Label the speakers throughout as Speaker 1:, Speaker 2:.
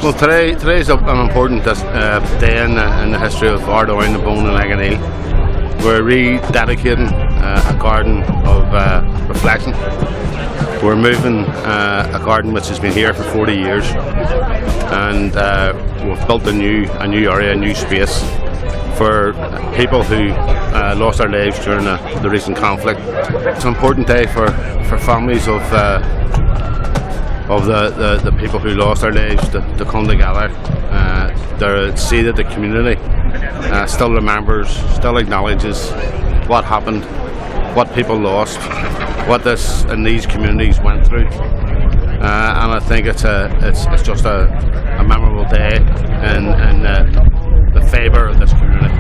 Speaker 1: Well, today's an important day in the history of Ardoyne, Bone and Ligoniel. We're rededicating a garden of reflection. We're moving a garden which has been here for 40 years, and we've built a new area, a new space for people who lost their lives during the recent conflict. It's an important day for families of the people who lost their lives to come together, to see that the community still remembers, still acknowledges what happened, what people lost, what this and these communities went through, and I think it's just a memorable day in the favour of this community.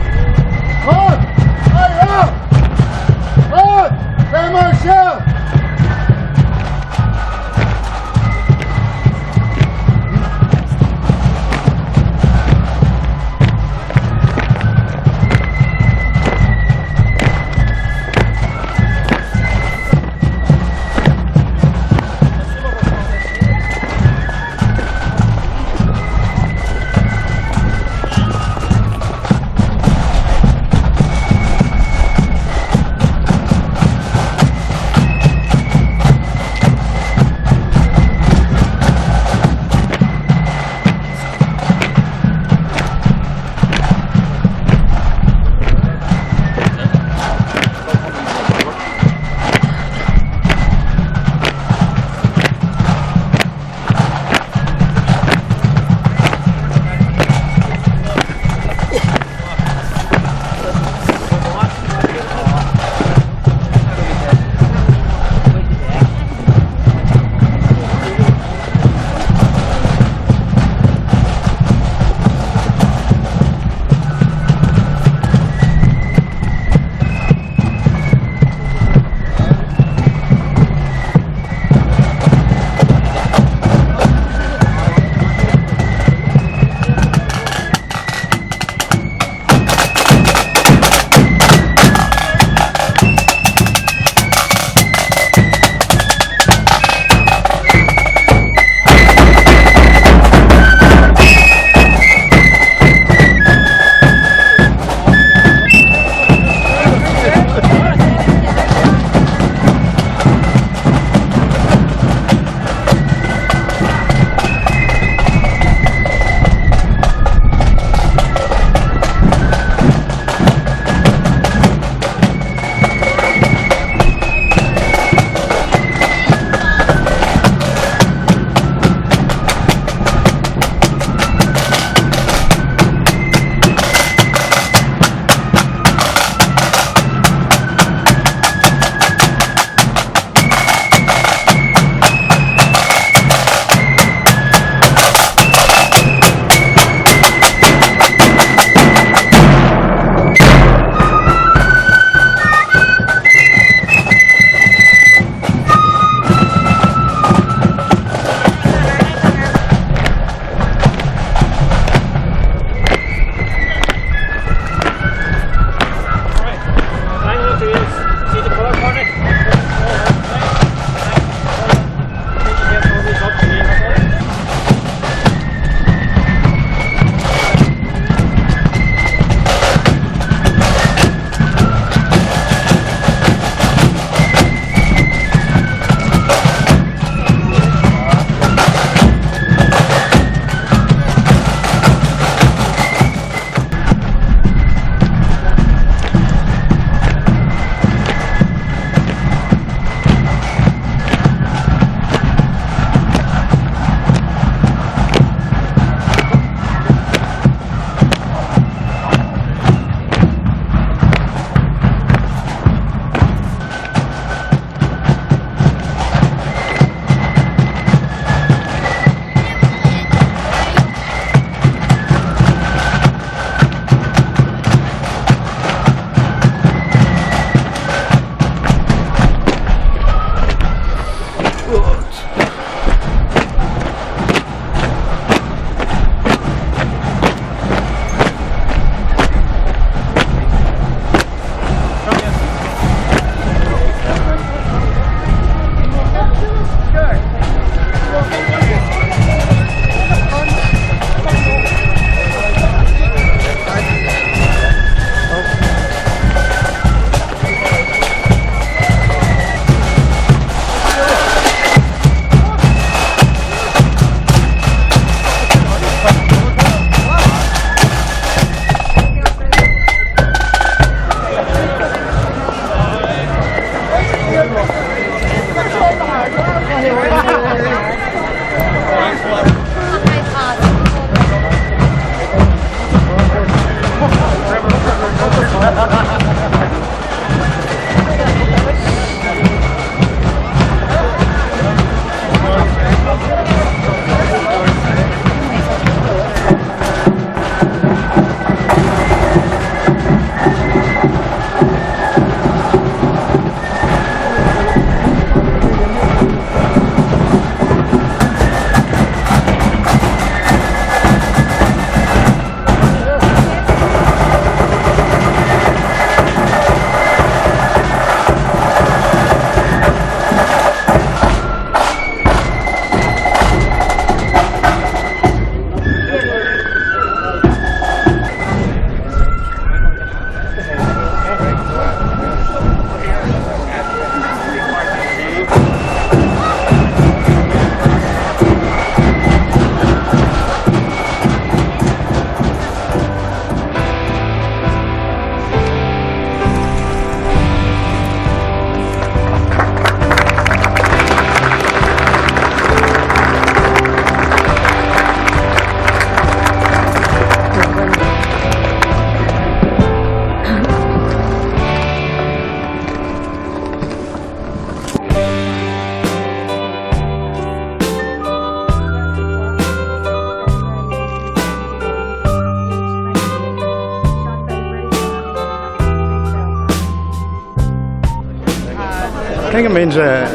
Speaker 2: think it means a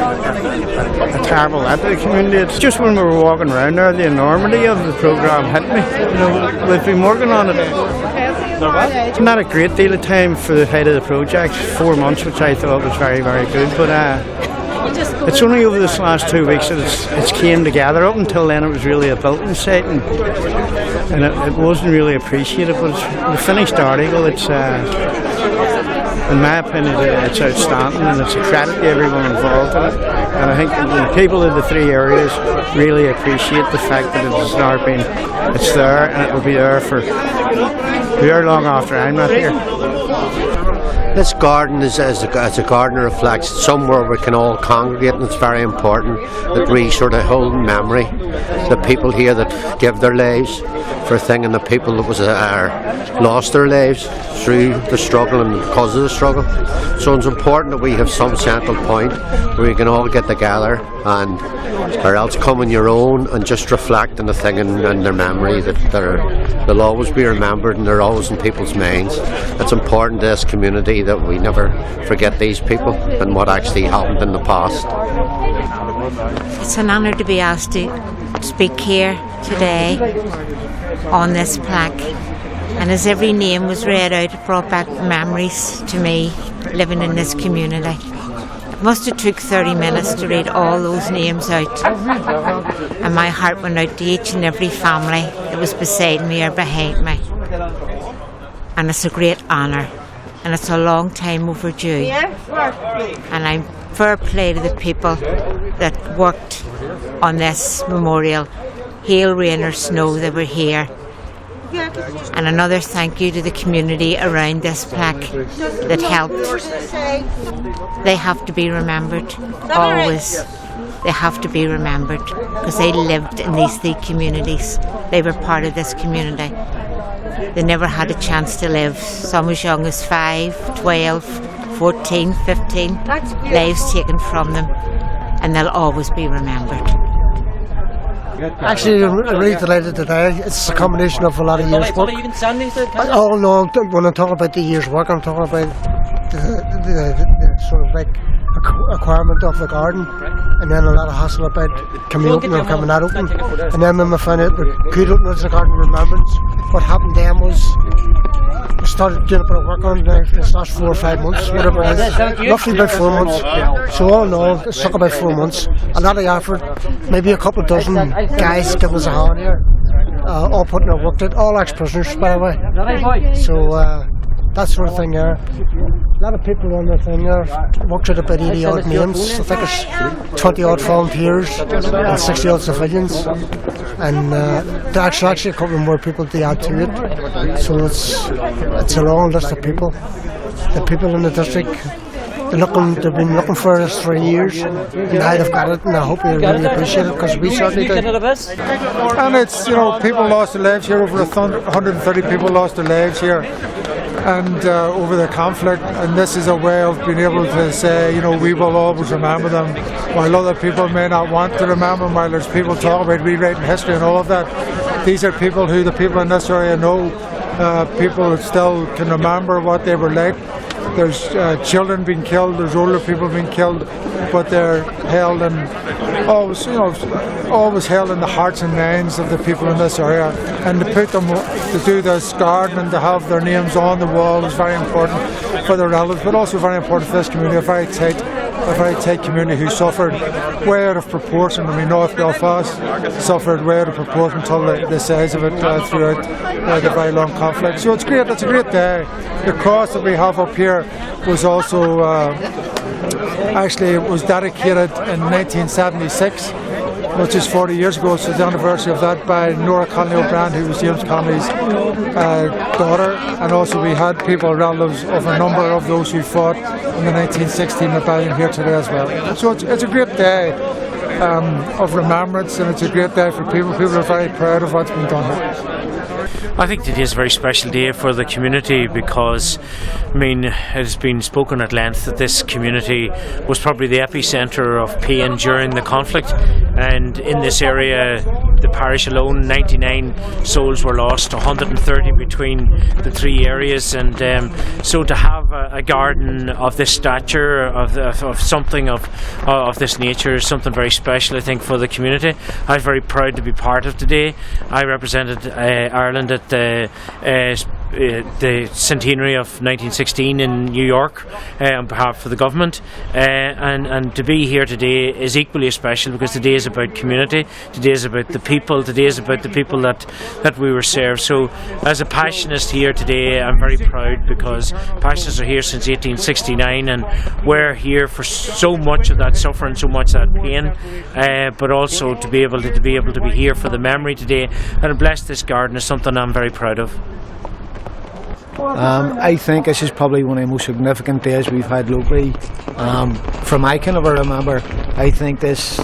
Speaker 2: terrible lot to the community. It's just when we were walking around there, the enormity of the programme hit me. You know, we've been working on it. Not a great deal of time for the height of the project, 4 months, which I thought was very, very good. But it's only over this last 2 weeks that it's came together. Up until then, it was really a building site, and it wasn't really appreciated. But the finished article, it's in my opinion, it's outstanding, and it's a credit to everyone involved in it. And I think the people in the three areas really appreciate the fact that it's there, and it will be there for very long after I'm not here.
Speaker 3: This garden is a garden that reflects somewhere we can all congregate, and it's very important that we sort of hold in memory the people here that give their lives for a thing, and the people that lost their lives through the struggle and because of the struggle. So it's important that we have some central point where we can all get together, and or else come on your own and just reflect on the thing and their memory, that they'll always be remembered and they're always in people's minds. It's important to this community that we never forget these people and what actually happened in the past.
Speaker 4: It's an honour to be asked to speak here today on this plaque, and as every name was read out, it brought back memories to me living in this community. It must have took 30 minutes to read all those names out, and my heart went out to each and every family that was beside me or behind me. And it's a great honour, and it's a long time overdue, and I'm fair play to the people that worked on this memorial. Hail, rain or snow, they were here. And another thank you to the community around this plaque that helped. They have to be remembered, always. They have to be remembered because they lived in these three communities. They were part of this community. They never had a chance to live. Some as young as 5, 12, 14, 15, lives taken from them, and they'll always be remembered.
Speaker 5: Actually, I'm really delighted today. It's a combination of a lot of years' work. Oh no, when I'm talking about the year's work, I'm talking about the sort of like acquirement of the garden, and then a lot of hassle about coming that open. And then when we found out we could open it as a garden remembrance, what happened then was we started doing a bit of work on it now for the last 4 or 5 months, whatever it is. Roughly about 4 months. So all in all, it took about 4 months. A lot of effort, maybe a couple of dozen guys giving us a hand here, all putting their work to it, all ex-prisoners by the way. So that sort of thing there. A lot of people on the thing there worked at about 80 odd names. I think it's 20 odd volunteers and 60 odd civilians, and there's actually a couple more people to add to it. So it's a long list of people. The people in the district, they've been looking for us for years, and now they've got it, and I hope they really appreciate it, because we certainly do.
Speaker 6: And it's, people lost their lives here, over 130 people lost their lives here, and over the conflict, and this is a way of being able to say, we will always remember them, while other people may not want to remember them, while there's people talking about rewriting history and all of that. These are people who the people in this area know, people still can remember what they were like. There's children being killed, there's older people being killed, but they're held in, always held in the hearts and minds of the people in this area. And to put them, to do this garden and to have their names on the wall is very important for their relatives, but also very important for this community, a very tight community who suffered way out of proportion. North Belfast suffered way out of proportion until the size of it throughout the very long conflict. So it's great, it's a great day. The cross that we have up here was also, actually it was dedicated in 1976, which is 40 years ago, so the anniversary of that, by Nora Connolly O'Brien, who was James Connolly's daughter, and also we had people, relatives of a number of those who fought in the 1916 rebellion here today as well. So it's a great day of remembrance, and it's a great day for people. People are very proud of what's been done here.
Speaker 7: I think today is a very special day for the community because, it has been spoken at length that this community was probably the epicentre of pain during the conflict, and in this area the parish alone, 99 souls were lost, 130 between the three areas, and so to have a garden of this stature, of something of this nature, is something very special, I think, for the community. I'm very proud to be part of today. I represented Ireland at the centenary of 1916 in New York on behalf of the government, and to be here today is equally special, because today is about community, today is about the people, today is about the people that we were served. So as a Passionist here today, I'm very proud, because Passionists are here since 1869, and we're here for so much of that suffering, so much of that pain, but also to be able to be here for the memory today and bless this garden is something I'm very proud of.
Speaker 2: I think this is probably one of the most significant days we've had locally. From I can ever remember, I think this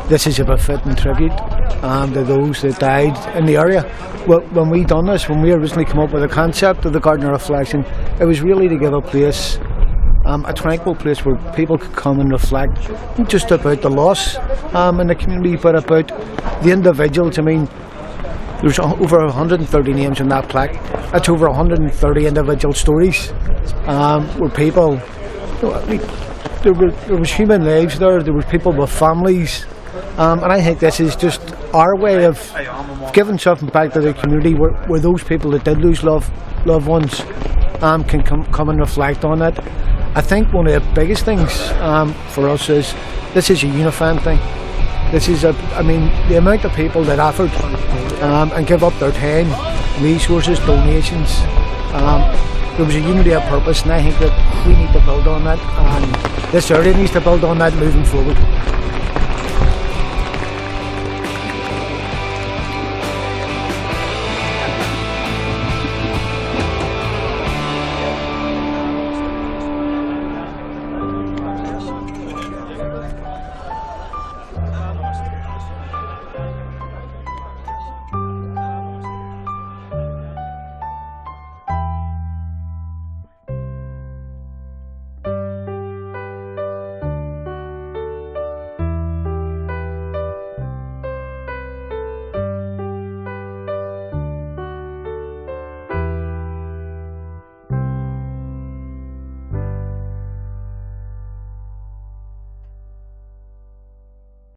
Speaker 2: is a befitting tribute to those that died in the area. Well, when we done this, when we originally came up with the concept of the Garden of Reflection, it was really to give a place, a tranquil place where people could come and reflect, not just about the loss in the community, but about the individuals. I mean, there's over 130 names in that plaque. That's over 130 individual stories where people, there was human lives there, there were people with families, and I think this is just our way of giving something back to the community where those people that did lose loved ones can come and reflect on it. I think one of the biggest things for us is this is a unifying thing. This is the amount of people that offered and give up their time, resources, donations. There was a unity of purpose, and I think that we need to build on that, and this area needs to build on that moving forward.